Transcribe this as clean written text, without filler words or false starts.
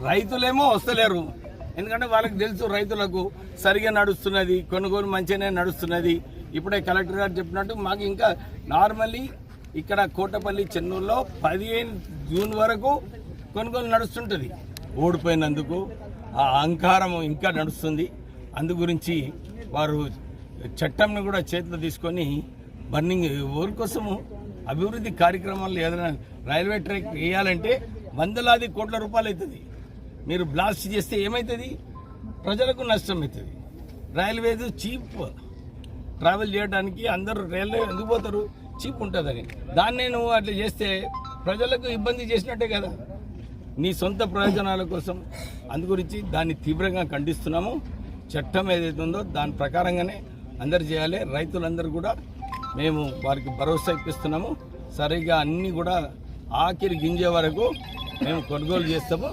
రైతులేమో వస్తలేరు. ఎందుకంటే వాళ్ళకి తెలుసు రైతులకు సరిగా నడుస్తున్నది, కొనుగోలు మంచిగానే నడుస్తున్నది. ఇప్పుడే కలెక్టర్ గారు చెప్పినట్టు మాకు ఇంకా నార్మల్లీ ఇక్కడ కోటపల్లి చెన్నూరులో 15 జూన్ వరకు కొనుగోలు నడుస్తుంటుంది. ఓడిపోయినందుకు ఆ అహంకారం ఇంకా నడుస్తుంది. అందు గురించి వారు చట్టంను కూడా చేతిలో తీసుకొని బర్నింగ్ ఊరి కోసము అభివృద్ధి కార్యక్రమాలు ఏదైనా రైల్వే ట్రాక్ వేయాలంటే వందలాది కోట్ల రూపాయలు అవుతుంది. మీరు బ్లాస్ట్ చేస్తే ఏమవుతుంది? ప్రజలకు నష్టం అవుతుంది. రైల్వేస్ చీప్ ట్రావెల్ చేయడానికి అందరూ రైల్వే ఎందుకు పోతారు? చీప్ ఉంటుందని. దాన్నే నువ్వు అట్లా చేస్తే ప్రజలకు ఇబ్బంది చేసినట్టే కదా, నీ సొంత ప్రయోజనాల కోసం. అందుగురించి దాన్ని తీవ్రంగా ఖండిస్తున్నాము. చట్టం ఏదైతే ఉందో దాని ప్రకారంగానే అందరు చేయాలి. రైతులందరూ కూడా మేము వారికి భరోసా ఇప్పిస్తున్నాము. సరిగ్గా అన్నీ కూడా ఆఖరి గింజే వరకు మేము కొనుగోలు చేస్తాము.